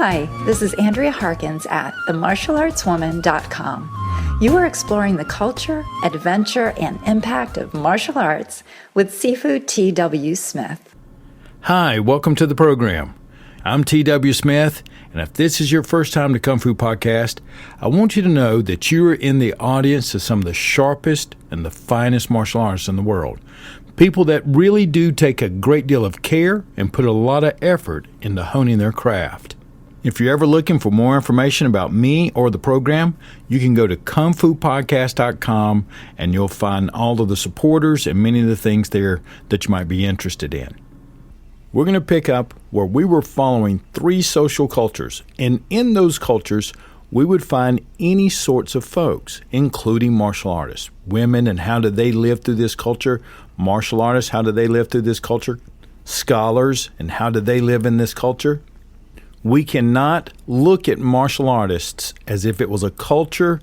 Hi, this is Andrea Harkins at themartialartswoman.com. You are exploring the culture, adventure, and impact of martial arts with Sifu T.W. Smith. Hi, welcome to the program. I'm T.W. Smith, and if this is your first time to Kung Fu Podcast, I want you to know that you are in the audience of some of the sharpest and the finest martial artists in the world. People that really do take a great deal of care and put a lot of effort into honing their craft. If you're ever looking for more information about me or the program, you can go to kungfupodcast.com and you'll find all of the supporters and many of the things there that you might be interested in. We're going to pick up where we were following 3 social cultures, and in those cultures, we would find any sorts of folks, including martial artists. Women, and how did they live through this culture? Martial artists, how did they live through this culture? Scholars, and how did they live in this culture? We cannot look at martial artists as if it was a culture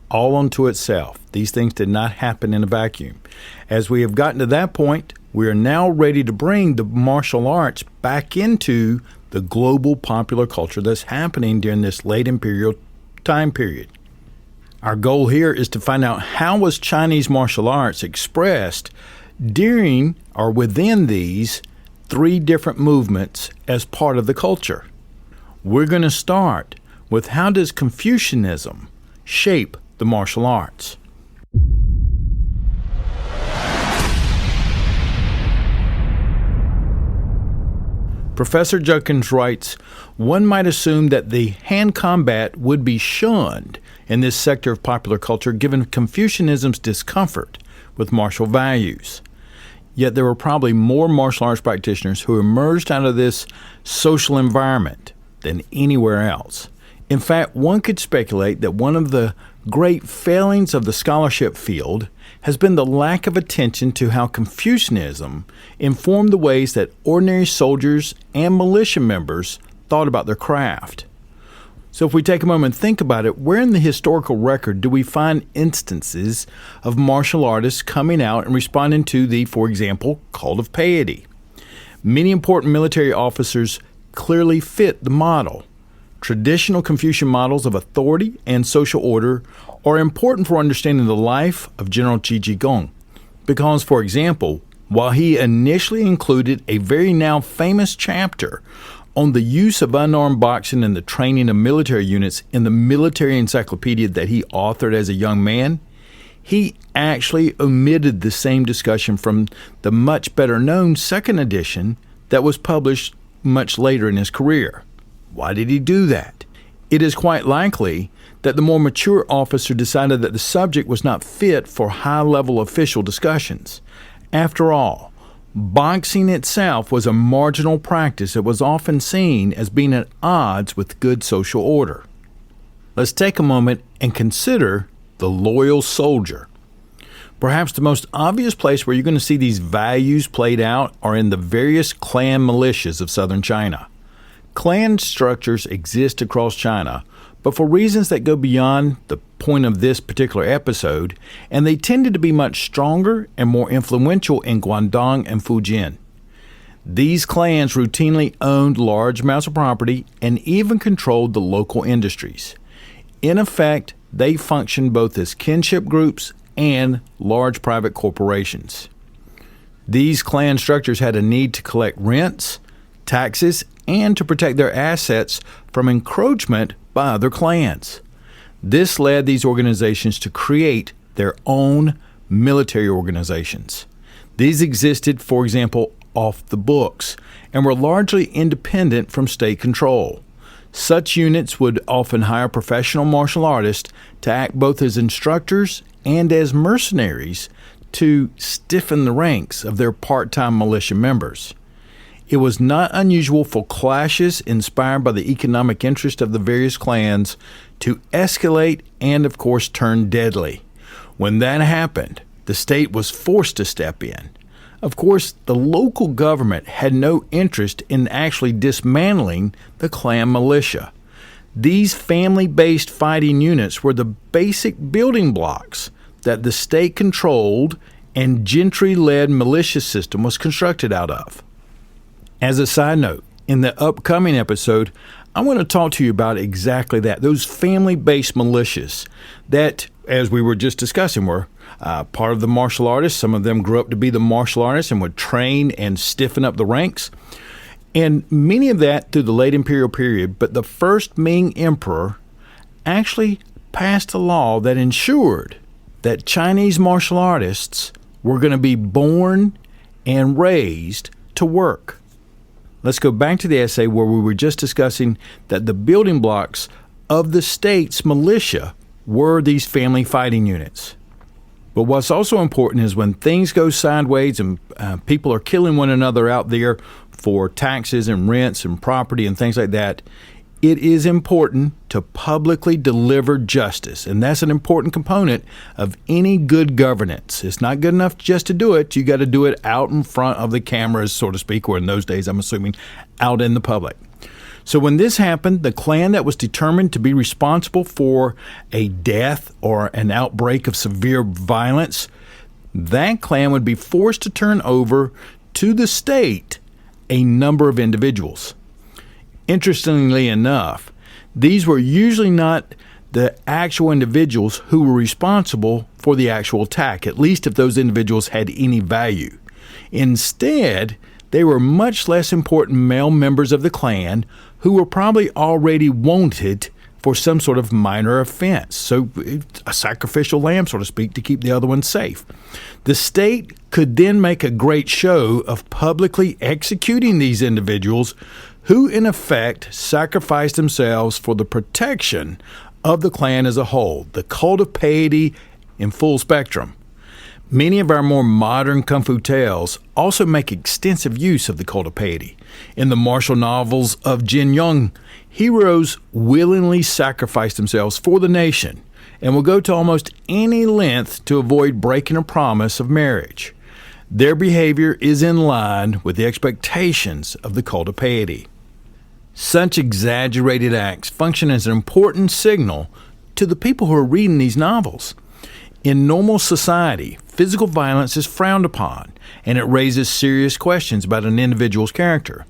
all unto itself. These things did not happen in a vacuum. As we have gotten to that point, we are now ready to bring the martial arts back into the global popular culture that's happening during this late imperial time period. Our goal here is to find out how was Chinese martial arts expressed during or within these 3 different movements as part of the culture. We're going to start with how does Confucianism shape the martial arts? Professor Judkins writes, one might assume that the hand combat would be shunned in this sector of popular culture given Confucianism's discomfort with martial values. Yet there were probably more martial arts practitioners who emerged out of this social environment than anywhere else. In fact, one could speculate that one of the great failings of the scholarship field has been the lack of attention to how Confucianism informed the ways that ordinary soldiers and militia members thought about their craft. So if we take a moment and think about it, where in the historical record do we find instances of martial artists coming out and responding to the, for example, call of piety? Many important military officers clearly fit the model. Traditional Confucian models of authority and social order are important for understanding the life of General Qi Gong because, for example, while he initially included a very now famous chapter on the use of unarmed boxing and the training of military units in the military encyclopedia that he authored as a young man, he actually omitted the same discussion from the much better known second edition that was published much later in his career. Why did he do that? It is quite likely that the more mature officer decided that the subject was not fit for high-level official discussions. After all, boxing itself was a marginal practice that was often seen as being at odds with good social order. Let's take a moment and consider the loyal soldier. Perhaps the most obvious place where you're going to see these values played out are in the various clan militias of southern China. Clan structures exist across China, but for reasons that go beyond the point of this particular episode, and they tended to be much stronger and more influential in Guangdong and Fujian. These clans routinely owned large amounts of property and even controlled the local industries. In effect, they functioned both as kinship groups and large private corporations. These clan structures had a need to collect rents, taxes, and to protect their assets from encroachment by other clans. This led these organizations to create their own military organizations. These existed, for example, off the books and were largely independent from state control. Such units would often hire professional martial artists to act both as instructors and as mercenaries to stiffen the ranks of their part-time militia members. It was not unusual for clashes inspired by the economic interest of the various clans to escalate and, of course, turn deadly. When that happened, the state was forced to step in. Of course, the local government had no interest in actually dismantling the clan militia. These family-based fighting units were the basic building blocks that the state-controlled and gentry-led militia system was constructed out of. As a side note, in the upcoming episode, I want to talk to you about exactly that, those family-based militias that, as we were just discussing, were part of the martial artists. Some of them grew up to be the martial artists and would train and stiffen up the ranks. And many of that through the late imperial period, but the first Ming emperor actually passed a law that ensured that Chinese martial artists were going to be born and raised to work. Let's go back to the essay where we were just discussing that the building blocks of the state's militia were these family fighting units. But what's also important is when things go sideways and people are killing one another out there for taxes and rents and property and things like that, it is important to publicly deliver justice. And that's an important component of any good governance. It's not good enough just to do it. You got to do it out in front of the cameras, so to speak, or in those days, I'm assuming, out in the public. So when this happened, the clan that was determined to be responsible for a death or an outbreak of severe violence, that clan would be forced to turn over to the state a number of individuals. Interestingly enough, these were usually not the actual individuals who were responsible for the actual attack, at least if those individuals had any value. Instead, they were much less important male members of the clan who were probably already wanted for some sort of minor offense. So a sacrificial lamb, so to speak, to keep the other one safe. The state could then make a great show of publicly executing these individuals who, in effect, sacrificed themselves for the protection of the clan as a whole, the cult of piety in full spectrum. Many of our more modern Kung Fu tales also make extensive use of the cult of piety. In the martial novels of Jin Yong, heroes willingly sacrifice themselves for the nation and will go to almost any length to avoid breaking a promise of marriage. Their behavior is in line with the expectations of the cult of piety. Such exaggerated acts function as an important signal to the people who are reading these novels. In normal society, physical violence is frowned upon, and it raises serious questions about an individual's character.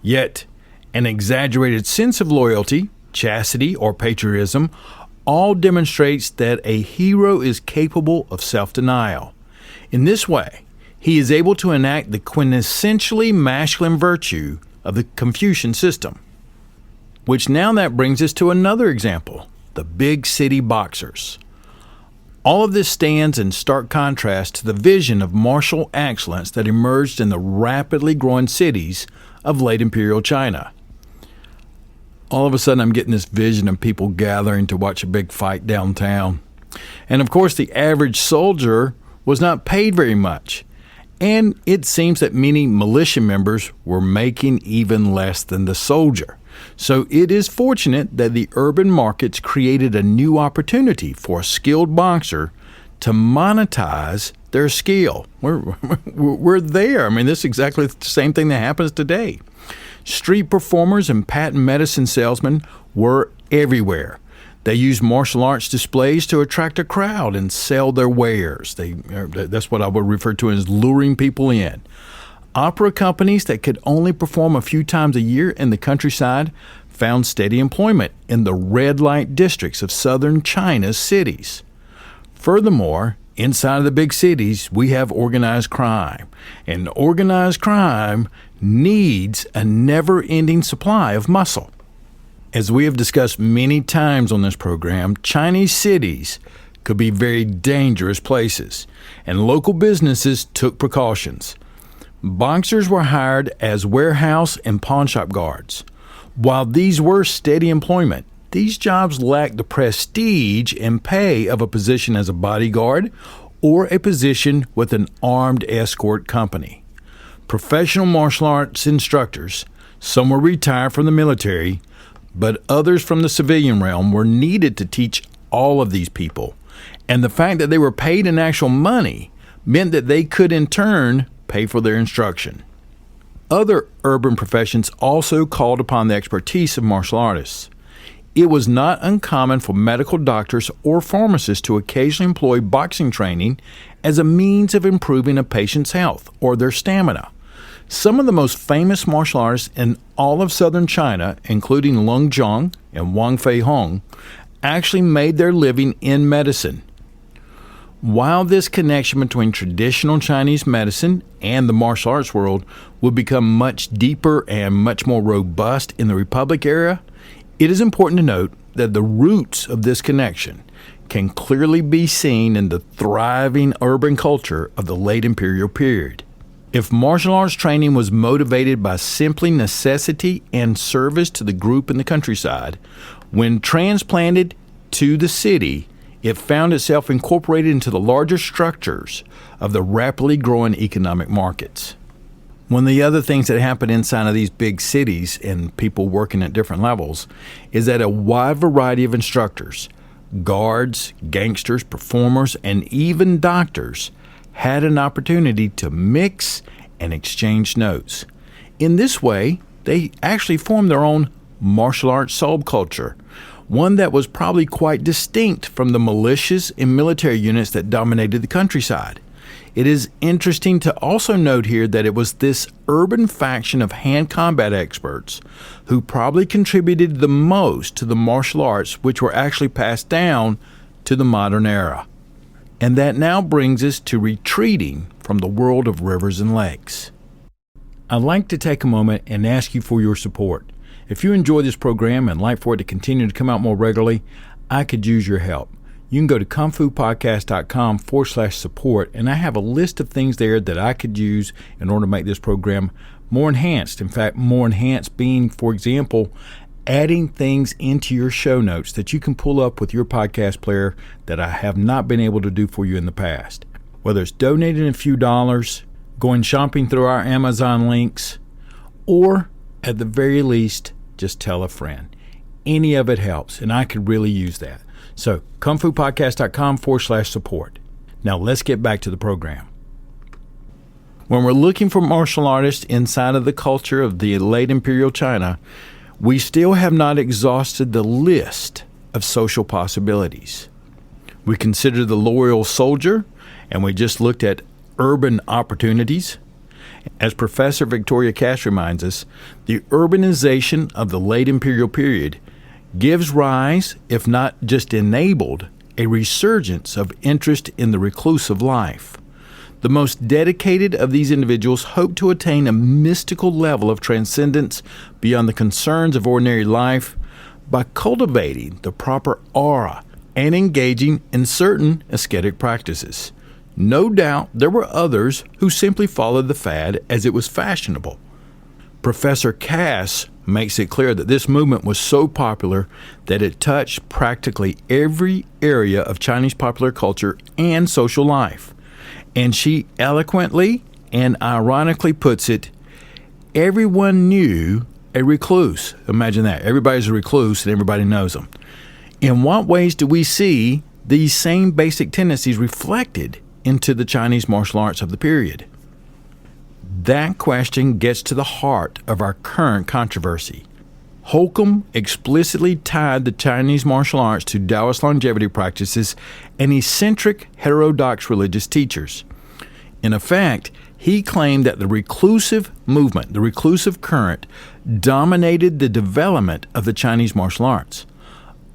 Yet, an exaggerated sense of loyalty, chastity, or patriotism all demonstrates that a hero is capable of self-denial. In this way, he is able to enact the quintessentially masculine virtue of the Confucian system. Which now that brings us to another example, the big city boxers. All of this stands in stark contrast to the vision of martial excellence that emerged in the rapidly growing cities of late imperial China. All of a sudden, I'm getting this vision of people gathering to watch a big fight downtown. And of course, the average soldier was not paid very much. And it seems that many militia members were making even less than the soldier. So it is fortunate that the urban markets created a new opportunity for a skilled boxer to monetize their skill. We're there. I mean, this is exactly the same thing that happens today. Street performers and patent medicine salesmen were everywhere. They used martial arts displays to attract a crowd and sell their wares. That's what I would refer to as luring people in. Opera companies that could only perform a few times a year in the countryside found steady employment in the red light districts of southern China's cities. Furthermore, inside of the big cities, we have organized crime. And organized crime needs a never-ending supply of muscle. As we have discussed many times on this program, Chinese cities could be very dangerous places, and local businesses took precautions. Boxers were hired as warehouse and pawn shop guards. While these were steady employment, these jobs lacked the prestige and pay of a position as a bodyguard or a position with an armed escort company. Professional martial arts instructors, some were retired from the military, but others from the civilian realm were needed to teach all of these people. And the fact that they were paid in actual money meant that they could in turn pay for their instruction. Other urban professions also called upon the expertise of martial artists. It was not uncommon for medical doctors or pharmacists to occasionally employ boxing training as a means of improving a patient's health or their stamina. Some of the most famous martial artists in all of southern China, including Lung Zhang and Wang Fei Hong, actually made their living in medicine. While this connection between traditional Chinese medicine and the martial arts world would become much deeper and much more robust in the Republic era, it is important to note that the roots of this connection can clearly be seen in the thriving urban culture of the late imperial period. If martial arts training was motivated by simply necessity and service to the group in the countryside, when transplanted to the city, it found itself incorporated into the larger structures of the rapidly growing economic markets. One of the other things that happen inside of these big cities and people working at different levels is that a wide variety of instructors, guards, gangsters, performers, and even doctors had an opportunity to mix and exchange notes. In this way, they actually formed their own martial arts subculture, one that was probably quite distinct from the militias and military units that dominated the countryside. It is interesting to also note here that it was this urban faction of hand combat experts who probably contributed the most to the martial arts which were actually passed down to the modern era. And that now brings us to retreating from the world of rivers and lakes. I'd like to take a moment and ask you for your support. If you enjoy this program and like for it to continue to come out more regularly, I could use your help. You can go to kungfupodcast.com/support, and I have a list of things there that I could use in order to make this program more enhanced. In fact, more enhanced being, for example, adding things into your show notes that you can pull up with your podcast player that I have not been able to do for you in the past. Whether it's donating a few dollars, going shopping through our Amazon links, or at the very least, just tell a friend. Any of it helps, and I could really use that. So, kungfupodcast.com/support. Now, let's get back to the program. When we're looking for martial artists inside of the culture of the late imperial China, we still have not exhausted the list of social possibilities. We consider the loyal soldier, and we just looked at urban opportunities. As Professor Victoria Cass reminds us, the urbanization of the late imperial period gives rise, if not just enabled, a resurgence of interest in the reclusive life. The most dedicated of these individuals hope to attain a mystical level of transcendence beyond the concerns of ordinary life by cultivating the proper aura and engaging in certain ascetic practices. No doubt there were others who simply followed the fad as it was fashionable. Professor Cass makes it clear that this movement was so popular that it touched practically every area of Chinese popular culture and social life. And she eloquently and ironically puts it, everyone knew a recluse. Imagine that. Everybody's a recluse and everybody knows them. In what ways do we see these same basic tendencies reflected into the Chinese martial arts of the period? That question gets to the heart of our current controversy. Holcomb explicitly tied the Chinese martial arts to Taoist longevity practices and eccentric heterodox religious teachers. In effect, he claimed that the reclusive movement, the reclusive current, dominated the development of the Chinese martial arts.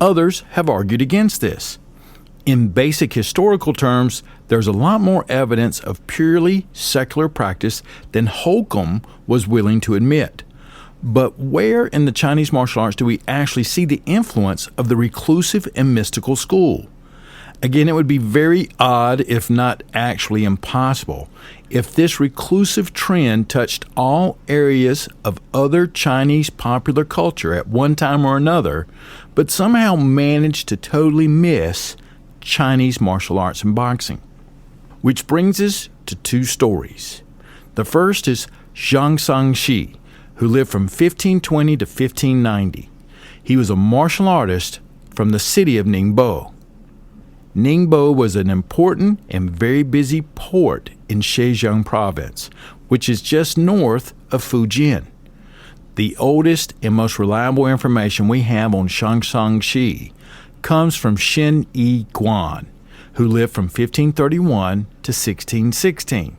Others have argued against this. In basic historical terms, there's a lot more evidence of purely secular practice than Holcomb was willing to admit. But where in the Chinese martial arts do we actually see the influence of the reclusive and mystical school? Again, it would be very odd, if not actually impossible, if this reclusive trend touched all areas of other Chinese popular culture at one time or another, but somehow managed to totally miss Chinese martial arts and boxing. Which brings us to two stories. The first is Zhang Sangxi, who lived from 1520 to 1590. He was a martial artist from the city of Ningbo. Ningbo was an important and very busy port in Zhejiang province, which is just north of Fujian. The oldest and most reliable information we have on Zhang Sangxi comes from Shen Yi Guan, who lived from 1531 to 1616.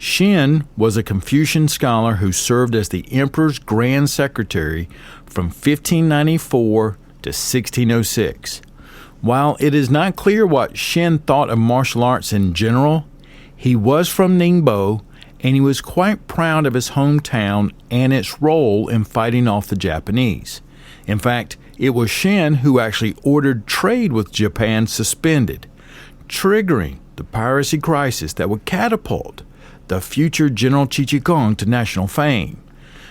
Shin was a Confucian scholar who served as the emperor's grand secretary from 1594 to 1606. While it is not clear what Shin thought of martial arts in general, he was from Ningbo, and he was quite proud of his hometown and its role in fighting off the Japanese. In fact, it was Shin who actually ordered trade with Japan suspended, triggering the piracy crisis that would catapult the future General Chichikong to national fame.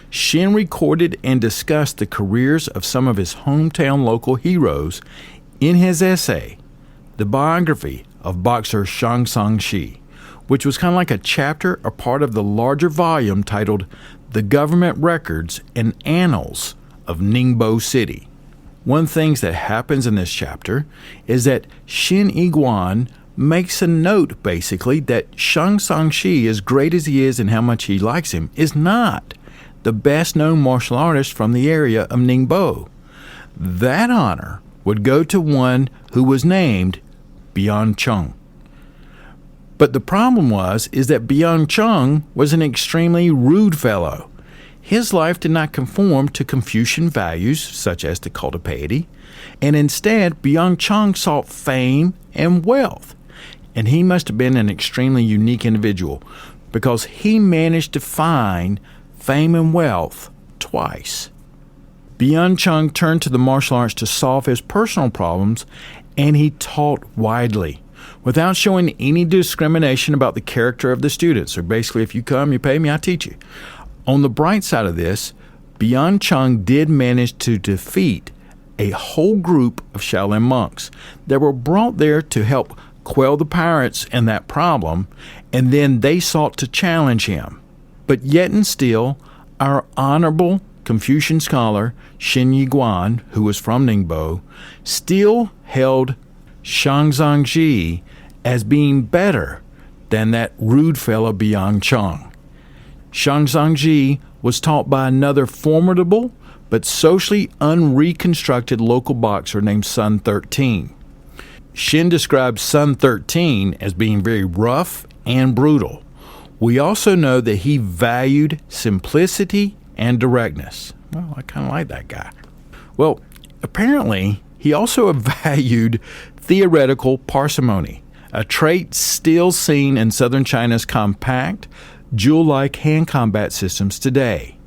Shin recorded and discussed the careers of some of his hometown local heroes in his essay, The Biography of Boxer Shang Shi, which was kind of like a chapter or part of the larger volume titled The Government Records and Annals of Ningbo City. One of the things that happens in this chapter is that Shin Yiguan makes a note, basically, that Shang Shi, as great as he is and how much he likes him, is not the best-known martial artist from the area of Ningbo. That honor would go to one who was named Biancheng. But the problem is that Biancheng was an extremely rude fellow. His life did not conform to Confucian values, such as the cult of piety, and instead Biancheng sought fame and wealth. And he must have been an extremely unique individual, because he managed to find fame and wealth twice. Biancheng turned to the martial arts to solve his personal problems, and he taught widely, without showing any discrimination about the character of the students. So basically, if you come, you pay me, I teach you. On the bright side of this, Biancheng did manage to defeat a whole group of Shaolin monks that were brought there to help quell the pirates and that problem, and then they sought to challenge him. But yet and still, our honorable Confucian scholar Shin Yiguan, who was from Ningbo, still held Shang Shi as being better than that rude fellow Biancheng. Shang Shi was taught by another formidable but socially unreconstructed local boxer named Sun 13. Shin describes Sun 13 as being very rough and brutal. We also know that he valued simplicity and directness. Well, I kind of like that guy. Well, apparently, he also valued theoretical parsimony, a trait still seen in southern China's compact, jewel-like hand combat systems today.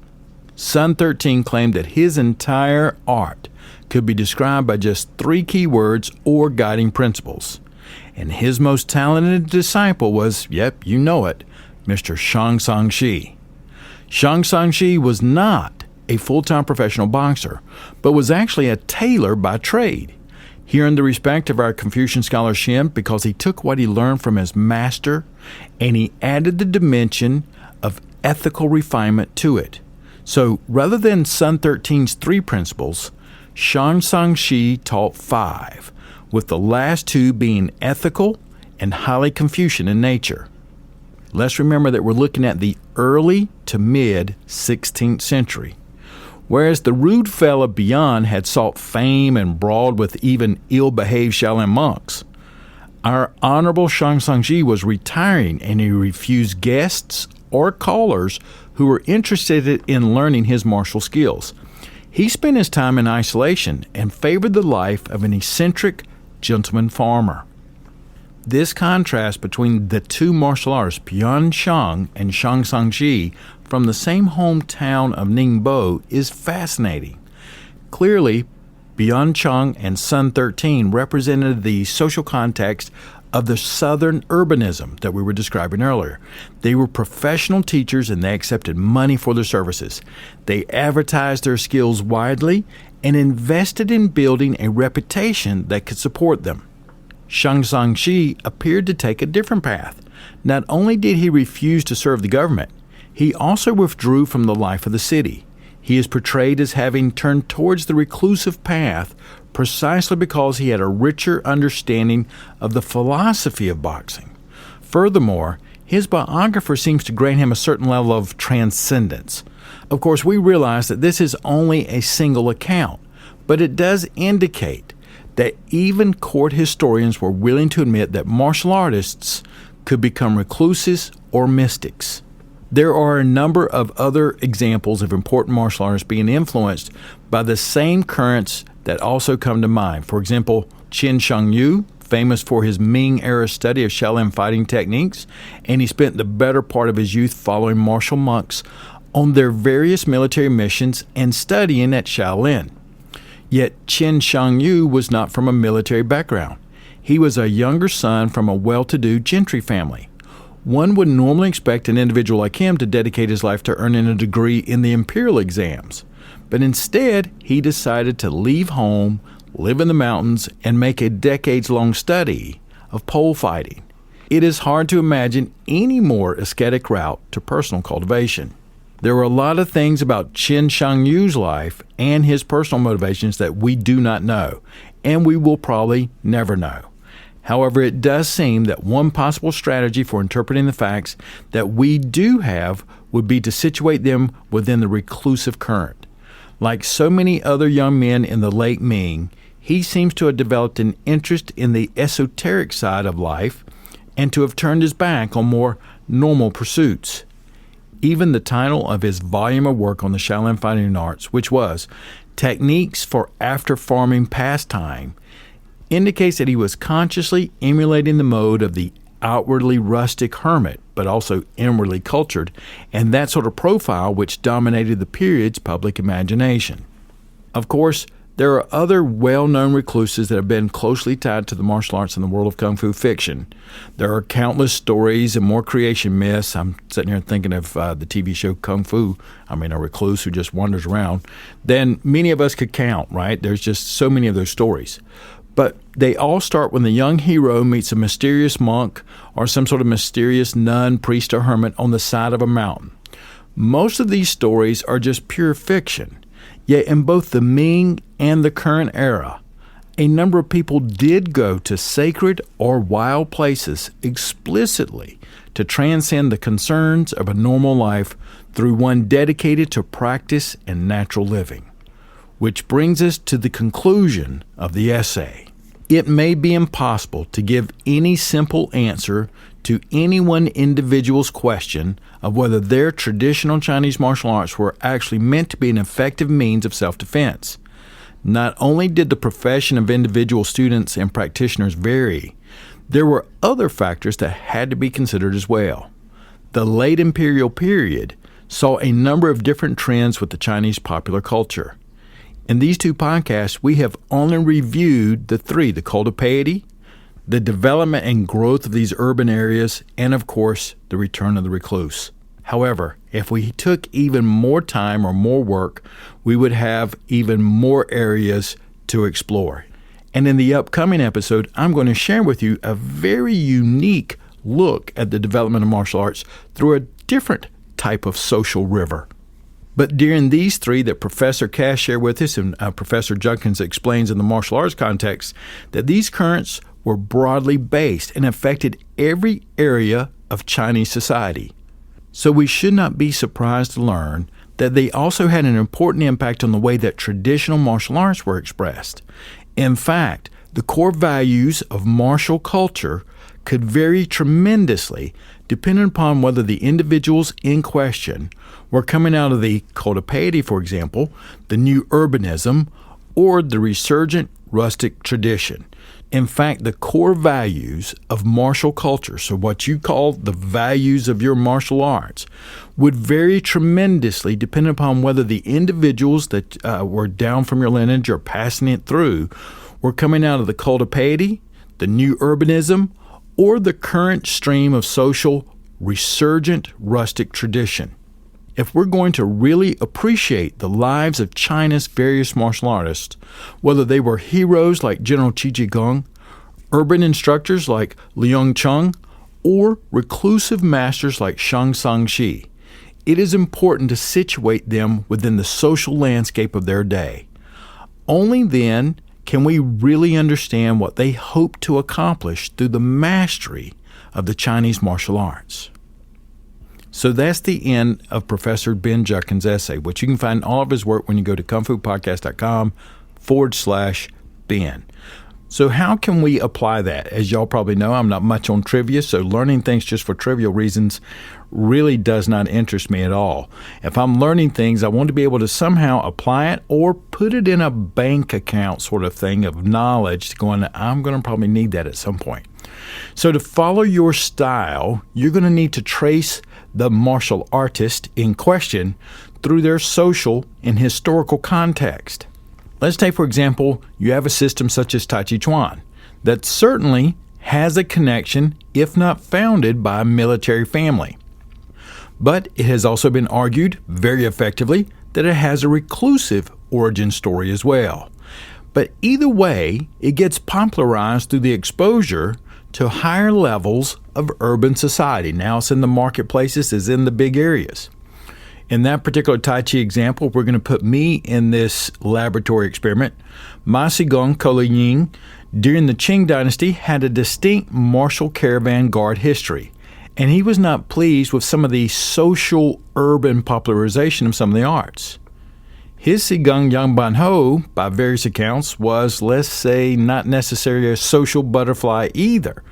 Sun 13 claimed that his entire art could be described by just 3 keywords or guiding principles. And his most talented disciple was, yep, you know it, Mr. Shang Shi. Shang Shi was not a full-time professional boxer, but was actually a tailor by trade. He earned the respect of our Confucian scholar Shin because he took what he learned from his master and he added the dimension of ethical refinement to it. So rather than Sun 13's 3 principles, Shang Shi taught 5, with the last 2 being ethical and highly Confucian in nature. Let's remember that we're looking at the early to mid 16th century. Whereas the rude fella beyond had sought fame and brawled with even ill-behaved Shaolin monks, our honorable Shang Shi was retiring and he refused guests or callers who were interested in learning his martial skills. He spent his time in isolation and favored the life of an eccentric gentleman farmer. This contrast between the 2 martial artists, Biancheng and Shang Shi, from the same hometown of Ningbo is fascinating. Clearly, Biancheng and Sun 13 represented the social context of the southern urbanism that we were describing earlier. They were professional teachers and they accepted money for their services. They advertised their skills widely and invested in building a reputation that could support them. Shang Shi appeared to take a different path. Not only did he refuse to serve the government, he also withdrew from the life of the city. He is portrayed as having turned towards the reclusive path precisely because he had a richer understanding of the philosophy of boxing. Furthermore, his biographer seems to grant him a certain level of transcendence. Of course, we realize that this is only a single account, but it does indicate that even court historians were willing to admit that martial artists could become recluses or mystics. There are a number of other examples of important martial artists being influenced by the same currents that also come to mind. For example, Qin Shangyu, famous for his Ming-era study of Shaolin fighting techniques, and he spent the better part of his youth following martial monks on their various military missions and studying at Shaolin. Yet Qin Shangyu was not from a military background. He was a younger son from a well-to-do gentry family. One would normally expect an individual like him to dedicate his life to earning a degree in the imperial exams, but instead he decided to leave home, live in the mountains, and make a decades-long study of pole fighting. It is hard to imagine any more ascetic route to personal cultivation. There were a lot of things about Qin Shangyu's life and his personal motivations that we do not know, and we will probably never know. However, it does seem that one possible strategy for interpreting the facts that we do have would be to situate them within the reclusive current. Like so many other young men in the late Ming, he seems to have developed an interest in the esoteric side of life and to have turned his back on more normal pursuits. Even the title of his volume of work on the Shaolin fighting arts, which was Techniques for After Farming Pastime, indicates that he was consciously emulating the mode of the outwardly rustic hermit, but also inwardly cultured, and that sort of profile which dominated the period's public imagination. Of course, there are other well-known recluses that have been closely tied to the martial arts in the world of Kung Fu fiction. There are countless stories and more creation myths. I'm sitting here thinking of the TV show Kung Fu. I mean, a recluse who just wanders around. Then many of us could count, right? There's just so many of those stories. But they all start when the young hero meets a mysterious monk or some sort of mysterious nun, priest, or hermit on the side of a mountain. Most of these stories are just pure fiction. Yet in both the Ming and the current era, a number of people did go to sacred or wild places explicitly to transcend the concerns of a normal life through one dedicated to practice and natural living. Which brings us to the conclusion of the essay. It may be impossible to give any simple answer to any one individual's question of whether their traditional Chinese martial arts were actually meant to be an effective means of self-defense. Not only did the profession of individual students and practitioners vary, there were other factors that had to be considered as well. The late imperial period saw a number of different trends with the Chinese popular culture. In these two podcasts, we have only reviewed the three: the cult of piety, the development and growth of these urban areas, and of course, the return of the recluse. However, if we took even more time or more work, we would have even more areas to explore. And in the upcoming episode, I'm going to share with you a very unique look at the development of martial arts through a different type of social river. But during these three that Professor Cash shared with us and Professor Judkins explains in the martial arts context, that these currents were broadly based and affected every area of Chinese society. So we should not be surprised to learn that they also had an important impact on the way that traditional martial arts were expressed. In fact, the core values of martial culture could vary tremendously depending upon whether the individuals in question were coming out of the cult of piety, for example, the new urbanism, or the resurgent rustic tradition. In fact, the core values of martial culture, so what you call the values of your martial arts, would vary tremendously depending upon whether the individuals that were down from your lineage or passing it through were coming out of the cult of piety, the new urbanism, or the current stream of social resurgent rustic tradition. If we're going to really appreciate the lives of China's various martial artists, whether they were heroes like General Qi Jigong, urban instructors like Liang Cheng, or reclusive masters like Shang Sangxi, it is important to situate them within the social landscape of their day. Only then can we really understand what they hope to accomplish through the mastery of the Chinese martial arts. So that's the end of Professor Ben Judkins' essay, which you can find all of his work when you go to kungfupodcast.com/Ben. So how can we apply that? As y'all probably know, I'm not much on trivia, so learning things just for trivial reasons really does not interest me at all. If I'm learning things, I want to be able to somehow apply it or put it in a bank account sort of thing of knowledge going, I'm going to probably need that at some point. So to follow your style, you're going to need to trace the martial artist in question through their social and historical context. Let's take, for example, you have a system such as Tai Chi Chuan that certainly has a connection, if not founded by a military family. But it has also been argued very effectively that it has a reclusive origin story as well. But either way, it gets popularized through the exposure to higher levels of urban society. Now it's in the marketplaces, it's in the big areas. In that particular Tai Chi example, we're going to put me in this laboratory experiment. Ma Sigong Koliying, during the Qing dynasty, had a distinct martial caravan guard history, and he was not pleased with some of the social urban popularization of some of the arts. His Sigong Yangban Ho, by various accounts, was, let's say, not necessarily a social butterfly either,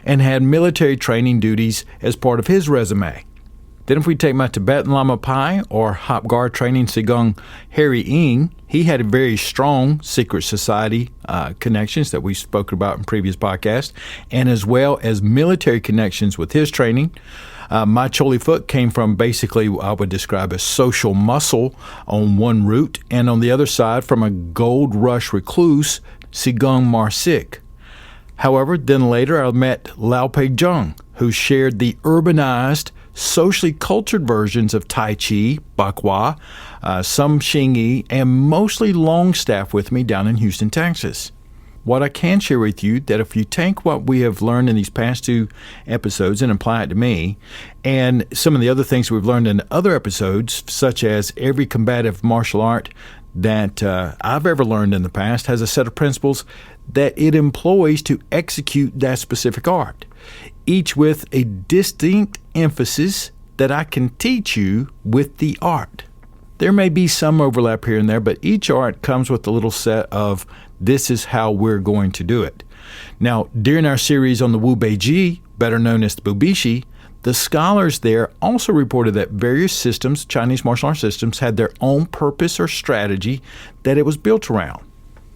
and had military training duties as part of his resume. Then if we take my Tibetan Lama Pai or Hop Guard training Sigong Harry Ng, he had a very strong secret society connections that we spoke about in previous podcasts, and as well as military connections with his training. My Choli Foot came from basically what I would describe as social muscle on one route, and on the other side from a gold rush recluse, Sigong Marsik. However, then later I met Lao Pei Zheng, who shared the urbanized, socially cultured versions of Tai Chi, Bakwa, some Xingyi, and mostly Longstaff with me down in Houston, Texas. What I can share with you that if you take what we have learned in these past 2 episodes and apply it to me, and some of the other things we've learned in other episodes, such as every combative martial art that I've ever learned in the past has a set of principles that it employs to execute that specific art, each with a distinct emphasis that I can teach you with the art. There may be some overlap here and there, but each art comes with a little set of this is how we're going to do it. Now, during our series on the Wu Beiji, better known as the Bubishi, the scholars there also reported that various systems, Chinese martial arts systems, had their own purpose or strategy that it was built around.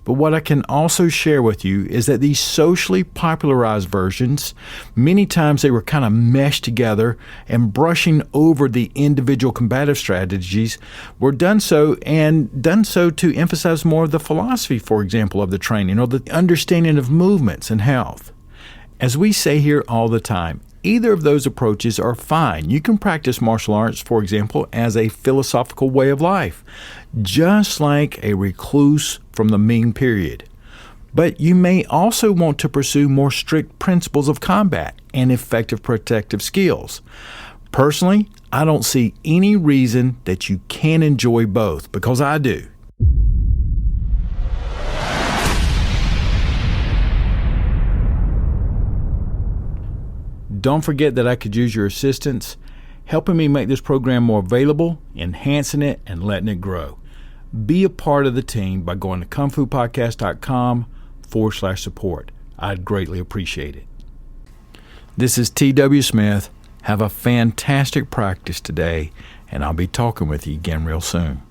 But what I can also share with you is that these socially popularized versions, many times they were kind of meshed together and brushing over the individual combative strategies were done so to emphasize more of the philosophy, for example, of the training or the understanding of movements and health. As we say here all the time, either of those approaches are fine. You can practice martial arts, for example, as a philosophical way of life, just like a recluse from the Ming period. But you may also want to pursue more strict principles of combat and effective protective skills. Personally, I don't see any reason that you can't enjoy both, because I do. Don't forget that I could use your assistance, helping me make this program more available, enhancing it, and letting it grow. Be a part of the team by going to kungfupodcast.com/support. I'd greatly appreciate it. This is T.W. Smith. Have a fantastic practice today, and I'll be talking with you again real soon.